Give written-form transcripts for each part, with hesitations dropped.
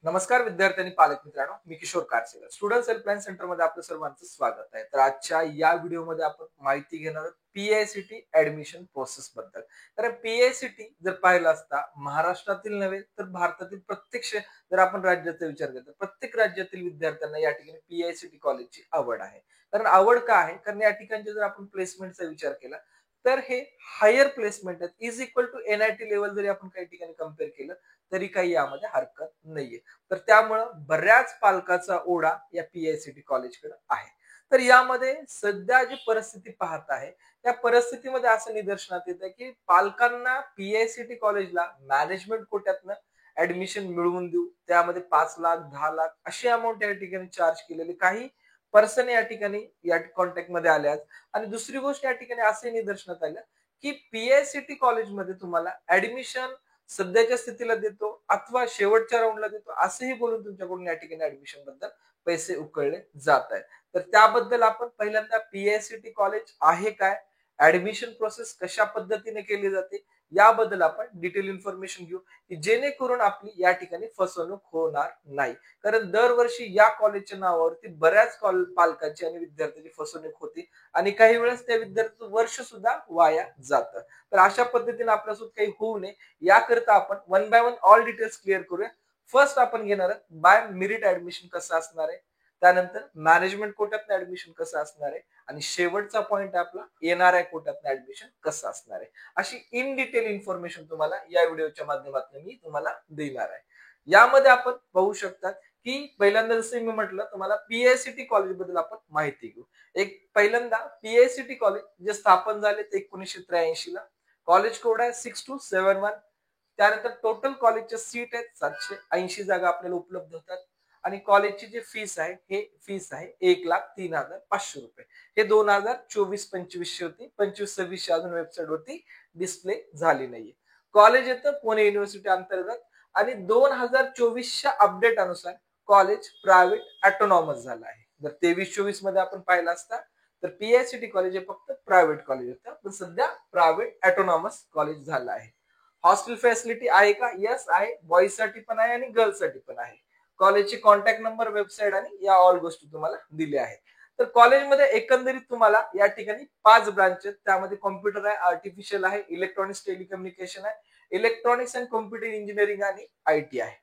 नमस्कार विद्यार्थी आणि पालक मित्रांनो, मी किशोर कारसेकर स्टुडंट हेल्पलाईन सेंटर मध्ये आपलं सर्वांचं स्वागत आहे. तर आजच्या या व्हिडिओमध्ये आपण माहिती घेणार आहोत पीआयसीटी ऍडमिशन प्रोसेस बद्दल. तर पीआयसीटी जर पाहिलं असता महाराष्ट्रातील नव्हे तर भारतातील प्रत्येक जर आपण राज्याचा विचार केला तर प्रत्येक राज्यातील विद्यार्थ्यांना या ठिकाणी पीआयसीटी कॉलेजची आवड आहे. कारण आवड का आहे? कारण या ठिकाणचे जर आपण प्लेसमेंटचा विचार केला तर हे हायर प्लेसमेंट आहेत, is equal to NIT level जरी आपण काही ठिकाणी कम्पेअर केलं तरी काही यामध्ये हरकत नाहीये. तर त्यामुळं बऱ्याच पालकाचा ओढा या पीआयसीटी कॉलेजकडे आहे. तर यामध्ये सध्या जी परिस्थिती पाहत आहे त्या परिस्थितीमध्ये असं निदर्शनात येतं की पालकांना पीआयसीटी कॉलेजला मॅनेजमेंट कोट्यातनं ऍडमिशन मिळवून देऊ, त्यामध्ये 5 लाख 10 लाख अशी अमाऊंट या ठिकाणी चार्ज केलेली काही पर्सन या ठिकाणी या कॉन्टॅक्ट मध्ये आल्या. आणि दुसरी गोष्ट या ठिकाणी असे निदर्शनात आलं की पीआयसीटी कॉलेजमध्ये तुम्हाला ऍडमिशन सध्याच्या स्थितीला देतो अथवा शेवटच्या राऊंडला देतो असंही बोलून तुमच्याकडून या ठिकाणी ऍडमिशन बद्दल पैसे उकळले जात आहेत. तर त्याबद्दल आपण पहिल्यांदा पीआयसीटी कॉलेज आहे काय, ऍडमिशन प्रोसेस कशा पद्धतीने केली जाते याबद्दल आपण डिटेल इन्फॉर्मेशन घेऊ की जेणेकरून आपली या ठिकाणी फसवणूक होणार नाही. कारण दरवर्षी या कॉलेजच्या नावावरती बऱ्याच पालकांची आणि विद्यार्थ्यांची फसवणूक होती आणि काही वेळेस त्या विद्यार्थ्यांचं वर्ष सुद्धा वाया जातं. तर अशा पद्धतीने आपल्यासोबत काही होऊ नये याकरता आपण one by one all details clear करूया. फर्स्ट आपण घेणार आहोत बाय मेरिट ऍडमिशन कसं असणार आहे, त्यानंतर मॅनेजमेंट कोट्यात ऍडमिशन कसं असणार आहे आणि शेवटचा पॉइंट आपला एनआरआय कोट्यात ऍडमिशन कसं असणार आहे. अशी इन डिटेल इन्फॉर्मेशन तुम्हाला या व्हिडिओच्या माध्यमातून मी तुम्हाला देणार आहे. यामध्ये आपण पाहू शकतात की पहिल्यांदा जसं मी म्हटलं तुम्हाला पीआयसीटी कॉलेज बद्दल आपण माहिती घेऊ. एक पहिल्यांदा पीआयसीटी कॉलेज जे स्थापन झाले ते 1983 ला. कॉलेज कोड आहे 6271. त्यानंतर टोटल कॉलेजच्या सीट आहेत 780 जागा आपल्याला उपलब्ध होतात आणि कॉलेजची जी फीस आहे हे फीस आहे 1,03,500 रुपये. हे 2024-25 होती. 25-26 अजून वेबसाईट वरती डिस्प्ले झाली नाहीये. कॉलेज येतं पुणे युनिव्हर्सिटी अंतर्गत आणि 2024च्या अपडेट अनुसार कॉलेज प्रायव्हेट ऑटोनॉमस झालं आहे. जर 23-24 मध्ये आपण पाहिलं असता तर पीआयसीटी कॉलेज हे फक्त प्रायव्हेट कॉलेज होतं, पण सध्या प्रायव्हेट ऑटोनॉमस कॉलेज झालं आहे. हॉस्टेल फॅसिलिटी आहे का? येस आहे. बॉईज साठी पण आहे आणि गर्ल्स साठी पण आहे. कॉलेजची कॉन्टॅक्ट नंबर, वेबसाईट आणि या ऑल गोष्टी तुम्हाला दिल्या आहेत. तर कॉलेजमध्ये एकंदरीत तुम्हाला या ठिकाणी 5 ब्रांच आहेत. त्यामध्ये कॉम्प्युटर आहे, आर्टिफिशियल आहे, इलेक्ट्रॉनिक्स टेलिकम्युनिकेशन आहे, इलेक्ट्रॉनिक्स अँड कॉम्प्युटर इंजिनिअरिंग आणि आयटी आहे.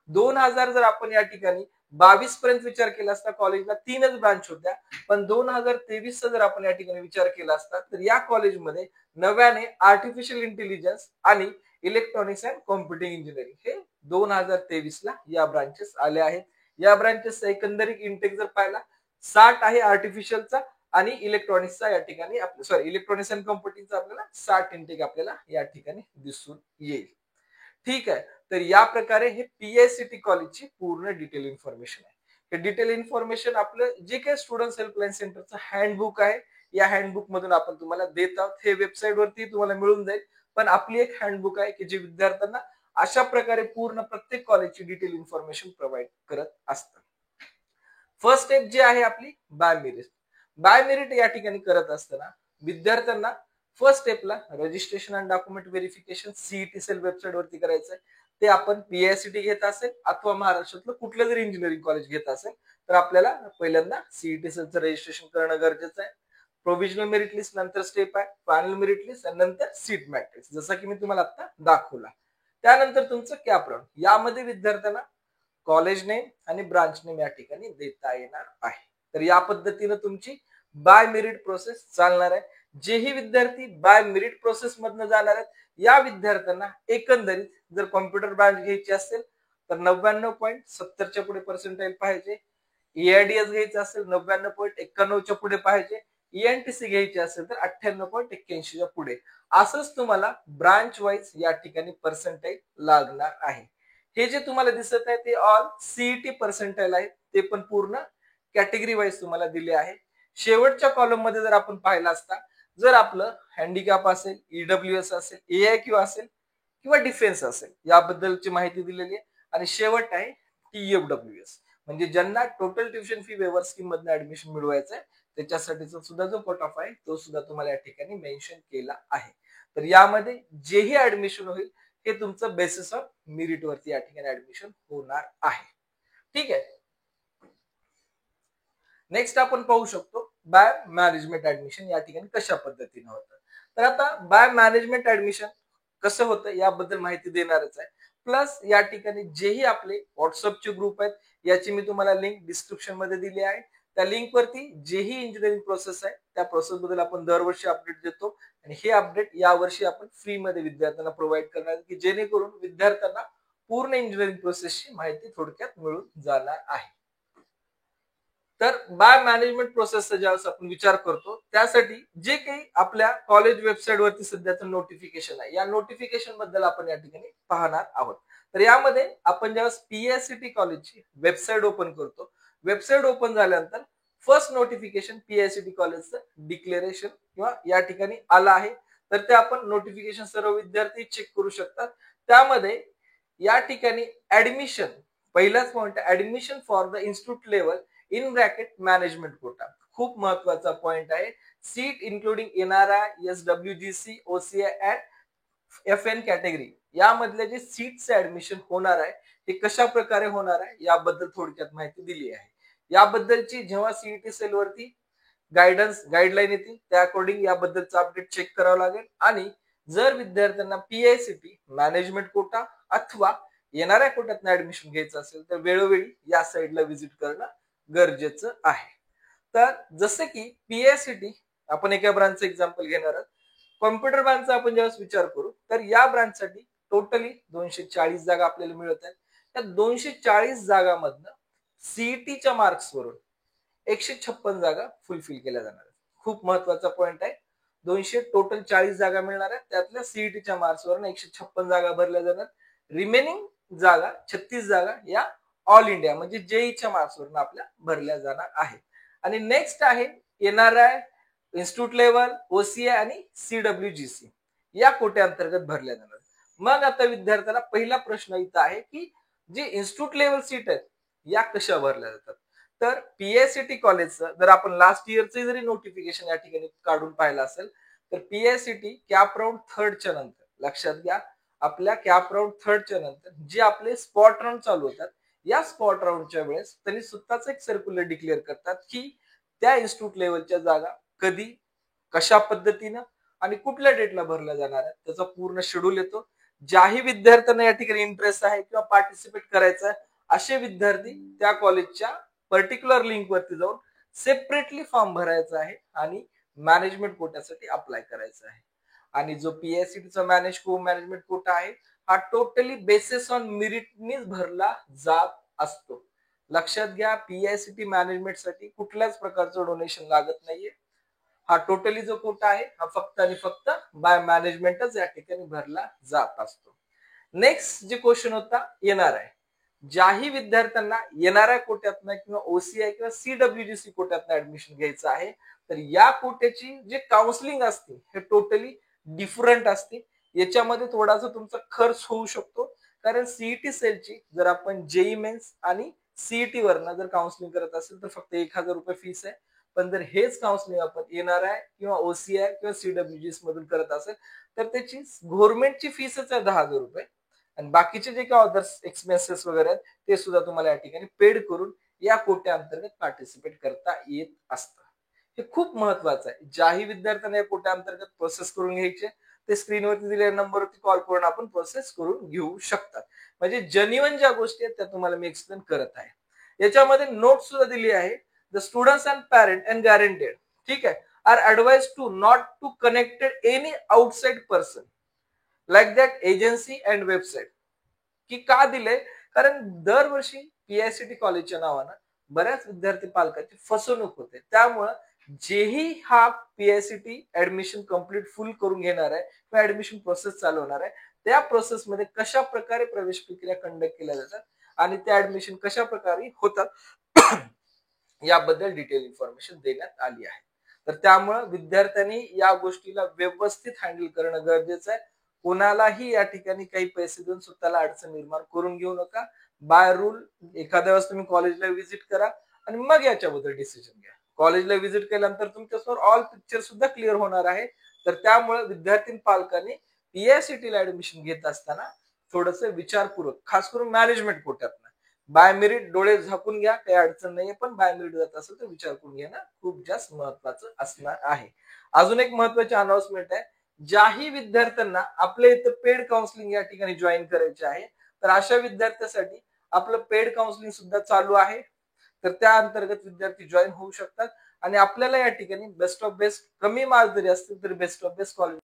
2000 जर आपण या ठिकाणी 22 पर्यंत विचार केला असता कॉलेजला 3च ब्रांच होत्या, पण 2023 चा जर आपण या ठिकाणी विचार केला असता तर या कॉलेजमध्ये नव्याने आर्टिफिशियल इंटेलिजन्स आणि इलेक्ट्रॉनिक्स अँड कॉम्प्युटिंग इंजिनिअरिंग हे 2023 ला या ब्रांचेस आल्या आहेत. या ब्रांचेसचा एकंदरीत इंटेक जर पाहिला 60 आहे आर्टिफिशियलचा आणि इलेक्ट्रॉनिक्सचा या ठिकाणी इलेक्ट्रॉनिक्स अँड कॉम्प्युटिंगचा आपल्याला 60 इंटेक आपल्याला या ठिकाणी दिसून येईल. ठीक आहे. तर या प्रकारे हे पीआयसीटी कॉलेजची पूर्ण डिटेल इन्फॉर्मेशन आहे. हे डिटेल इन्फॉर्मेशन आपलं जे काही स्टुडंट हेल्पलाईन सेंटरचं हँडबुक आहे या हँडबुक मधून आपण तुम्हाला देत आहोत. हे वेबसाईट वरती तुम्हाला मिळून जाईल, पण आपली एक हँडबुक आहे की जे विद्यार्थ्यांना अशा प्रकारे पूर्ण प्रत्येक कॉलेजची डिटेल इन्फॉर्मेशन प्रोव्हाइड करत असतं. फर्स्ट स्टेप जी आहे आपली बाय मेरिट. बाय मेरिट या ठिकाणी करत असताना विद्यार्थ्यांना फर्स्ट स्टेपला registration and document verification CET cell website वरती करायचं आहे. ते आपण पीआयसीटी घेत असेल अथवा महाराष्ट्रातलं कुठलं जरी इंजिनिअरिंग कॉलेज घेत असेल तर आपल्याला पहिल्यांदा सीईटी सेलचं रजिस्ट्रेशन करणं गरजेचं आहे. प्रोव्हिजनल मेरिट लिस्ट नंतर स्टेप आहे, फायनल मेरिट लिस्ट आणि नंतर सीट मॅट्रिक्स, जसं की मी तुम्हाला आता दाखवला. त्यानंतर तुमचं कॅप राऊंड. यामध्ये विद्यार्थ्यांना कॉलेज नेम आणि ब्रांच नेम या ठिकाणी देता येणार आहे. तर या पद्धतीने तुमची बाय मेरिट प्रोसेस चालणार आहे. जेही विद्यार्थी बाय मेरिट प्रोसेस मधनं जाणार आहेत या विद्यार्थ्यांना एकंदरीत जर कॉम्प्युटर ब्रांच घ्यायची असेल तर 99.70 च्या पुढे पर्सेंटाईल पाहिजे. एआयडीएस घ्यायचं असेल 99.91 च्या पुढे पाहिजे. ईएनटीसी घ्यायची असेल तर 98.81 च्या पुढे. असंच तुम्हाला ब्रांच वाईज या ठिकाणी पर्सेंटाईल लागणार आहे. हे जे तुम्हाला दिसत आहे ते ऑल सीईटी पर्सेंटाईल आहे. ते पण पूर्ण कॅटेगरी वाईज तुम्हाला दिले आहे. शेवटच्या कॉलम मध्ये जर आपण पाहिलं असता जर आपलं हँडिकॅप असेल, ईडब्ल्यूएस असेल, एआयक्यू असेल किंवा डिफेन्स असेल याबद्दलची माहिती दिलेली आहे. आणि शेवट आहे टीएफडब्ल्यूएस, म्हणजे ज्यांना टोटल ट्युशन फी वेवर स्कीम मधून ऍडमिशन मिळवायचं आहे त्याच्यासाठीचा सुद्धा जो कट ऑफ आहे तो सुद्धा तुम्हाला या ठिकाणी मेन्शन केला आहे. तर यामध्ये जेही ऍडमिशन होईल हे तुमचं बेसिस ऑन मेरिट वरती या ठिकाणी ऍडमिशन होणार आहे. ठीक आहे. नेक्स्ट आपण पाहू शकतो बाय मॅनेजमेंट ऍडमिशन या ठिकाणी कशा पद्धतीने होतं. तर आता बाय मॅनेजमेंट ऍडमिशन कसं होतं याबद्दल माहिती देणारच आहे. प्लस या ठिकाणी जेही आपले व्हॉट्सअपचे ग्रुप आहेत याची मी तुम्हाला लिंक डिस्क्रिप्शन मध्ये दिली आहे. त्या लिंक वरती जेही इंजिनिअरिंग प्रोसेस आहे त्या प्रोसेस बद्दल आपण दरवर्षी अपडेट देतो आणि हे अपडेट यावर्षी आपण फ्री मध्ये विद्यार्थ्यांना प्रोव्हाइड करणार की जेणेकरून विद्यार्थ्यांना पूर्ण इंजिनिअरिंग प्रोसेसची माहिती थोडक्यात मिळून जाणार आहे. तर बाय मॅनेजमेंट प्रोसेसचा ज्यावेळेस आपण विचार करतो त्यासाठी जे काही आपल्या कॉलेज वेबसाईट वरती सध्याचं नोटिफिकेशन आहे या नोटिफिकेशन बद्दल आपण या ठिकाणी पाहणार आहोत. तर यामध्ये आपण ज्यावेळेस पीआयसीटी कॉलेजची वेबसाईट ओपन करतो, वेबसाईट ओपन झाल्यानंतर फर्स्ट नोटिफिकेशन पीआयसीटी कॉलेजचं डिक्लेरेशन किंवा या ठिकाणी आलं आहे. तर ते आपण नोटिफिकेशन सर्व विद्यार्थी चेक करू शकतात. त्यामध्ये या ठिकाणी ऍडमिशन पहिलाच point admission for the institute level in bracket management quota खूप महत्वाचा पॉइंट आहे. Seat including NRI, SWGC, OCI and FN category यामधले जे सीटचे ऍडमिशन होणार आहे ते कशा प्रकारे होणार आहे याबद्दल थोडक्यात माहिती दिली आहे. याबद्दलची जेव्हा सीईटी सेल वरती गाईडलाईन येतील त्या अकॉर्डिंग याबद्दलचं अपडेट चेक करावं लागेल. आणि जर विद्यार्थ्यांना पीआयसीटी मॅनेजमेंट कोटा अथवा येणाऱ्या कोट्यात ऍडमिशन घ्यायचं असेल तर वेळोवेळी या साईडला व्हिजिट करणं गरजेचं आहे. तर जसे की पीआयसीटी आपण एका ब्रांचचं एक्झाम्पल घेणार आहोत. कॉम्प्युटर ब्रांचचा आपण ज्यावेळेस विचार करू तर या ब्रांचसाठी टोटली 240 जागा आपल्याला मिळत आहेत. त्या 240 जागांमधनं सीईटीच्या मार्क्सवरून 156 जागा फुलफिल केल्या जाणार आहेत. खूप महत्वाचा पॉइंट आहे. 200 टोटल 40 जागा मिळणार आहेत त्यातल्या सीईटीच्या मार्क्सवरून 156 जागा भरल्या जाणार. रिमेनिंग जागा 36 जागा या ऑल इंडिया म्हणजे जेईच्या मार्क्सवरून आपल्या भरल्या जाणार आहे. आणि नेक्स्ट आहे एनआरआय, इन्स्टिट्यूट लेवल, ओसीआय आणि सीडब्ल्यूजीसी या कोट्या अंतर्गत भरल्या जाणार. मग आता विद्यार्थ्याला पहिला प्रश्न इथं आहे की जे इन्स्टिट्यूट लेवल सीट आहेत या कशा भरल्या जातात. तर पीआयसीटी कॉलेजचं जर आपण लास्ट इयरचे जरी नोटिफिकेशन या ठिकाणी काढून पाहिलं असेल तर पीआयसीटी कॅप राऊंड थर्डच्या नंतर लक्षात घ्या आपल्या कॅप राऊंड थर्डच्या नंतर जे आपले स्पॉट राऊंड चालू होतात या स्पॉट राऊंडच्या वेळेस त्यांनी स्वतःच एक सर्क्युलर डिक्लेअर करतात की त्या इन्स्टिट्यूट लेवलच्या जागा कधी कशा पद्धतीनं आणि कुठल्या डेटला भरल्या जाणार आहे त्याचा पूर्ण शेड्यूल येतो. ज्याही विद्यार्थ्यांना या ठिकाणी इंटरेस्ट आहे किंवा पार्टिसिपेट करायचं आहे असे विद्यार्थी त्या कॉलेजच्या पर्टिक्युलर लिंक वरती जाऊन सेपरेटली फॉर्म भरायचा आहे आणि मॅनेजमेंट कोट्यासाठी अप्लाय करायचं आहे. आणि जो पीआयसीटीचा मॅनेजमेंट कोटा आहे हा टोटली बेसिस ऑन मेरिटनीच भरला जात असतो. लक्षात घ्या पीआयसीटी मॅनेजमेंट साठी कुठल्याच प्रकारचं डोनेशन लागत नाहीये. हा टोटली जो कोटा आहे हा फक्त आणि फक्त बाय मॅनेजमेंटच या ठिकाणी भरला जात असतो. नेक्स्ट जे क्वेश्चन होता येणार आहे ज्याही विद्यार्थ्यांना येणाऱ्या कोट्यातनं किंवा ओसीआय किंवा सीडब्ल्यूजीसी कोट्यातनं ऍडमिशन घ्यायचं आहे तर या कोट्याची जे काउन्सिलिंग असते हे टोटली डिफरंट असते. याच्यामध्ये थोडासा तुमचा खर्च होऊ शकतो कारण सीईटी सेलची जर आपण जेई मेन्स आणि सीईटी वरनं जर काउन्सिलिंग करत असेल तर फक्त 1000 रुपये फीस आहे. पण जर हेच काउन्सिलिंग आपण एनआरआय किंवा ओसीआय किंवा सीडब्ल्यूजीसी मधून करत असेल तर त्याची गव्हर्नमेंटची फीसच आहे 10,000 रुपये आणि बाकीचे जे काही अदर्स एक्सपेन्सेस वगैरे आहेत ते सुद्धा तुम्हाला या ठिकाणी पेड करून या कोट्या अंतर्गत पार्टिसिपेट करता येत असतं. हे खूप महत्वाचं आहे. ज्याही विद्यार्थ्यांना या कोट्या अंतर्गत प्रोसेस करून घ्यायचे ते स्क्रीनवरती दिलेल्या नंबरवरती कॉल करून आपण प्रोसेस करून घेऊ शकतात. म्हणजे जेन्युइन ज्या गोष्टी आहेत त्या तुम्हाला मी एक्सप्लेन करत आहे. याच्यामध्ये नोट सुद्धा दिली आहे. The students and parent and guaranteed ठीक आहे are advise to not to connected any outside person like that agency and website. की का दिले कारण दरवर्षी पीआयसीटी कॉलेजच्या नावानं बऱ्याच विद्यार्थी पालकांची फसवणूक होते. त्यामुळं जेही हा पीआयसीटी ऍडमिशन कम्प्लीट फुल करून घेणार आहे किंवा ऍडमिशन प्रोसेस चालू होणार आहे त्या प्रोसेसमध्ये कशा प्रकारे प्रवेश प्रक्रिया कंडक्ट केल्या जातात आणि त्या ऍडमिशन कशा प्रकारे होतात याबद्दल डिटेल इन्फॉर्मेशन देण्यात आली आहे. तर त्यामुळं विद्यार्थ्यांनी या गोष्टीला व्यवस्थित हँडल करणं गरजेचं आहे. कोणालाही या ठिकाणी काही पैसे देऊन स्वतःला अडचण निर्माण करून घेऊ नका. बाय रूल एखाद्या वेळेस तुम्ही कॉलेजला व्हिजिट करा आणि मग याच्याबद्दल डिसिजन घ्या. कॉलेजला व्हिजिट केल्यानंतर तुमच्यासमोर ऑल पिक्चर सुद्धा क्लिअर होणार आहे. तर त्यामुळे विद्यार्थी पालकांनी PICT ला ऍडमिशन घेत असताना थोडस विचारपूर्वक, खास करून मॅनेजमेंट कोट्यात बाय मेरिट डोळे झाकून घ्या, काही अडचण नाहीये, पण बाय मेरिट जात असेल तर विचार करून घेणं खूप जास्त महत्वाचं असणार आहे. अजून एक महत्वाची अनाउन्समेंट आहे, ज्याही विद्यार्थ्यांना आपल्या इथं पेड काउन्सिलिंग या ठिकाणी जॉईन करायचे आहे, तर अशा विद्यार्थ्यांसाठी आपलं पेड काउन्सिलिंग सुद्धा चालू आहे. तर त्या अंतर्गत विद्यार्थी जॉईन होऊ शकतात आणि आपल्याला या ठिकाणी बेस्ट ऑफ बेस्ट, कमी मार्क जरी असतील तरी बेस्ट ऑफ बेस्ट कॉलेज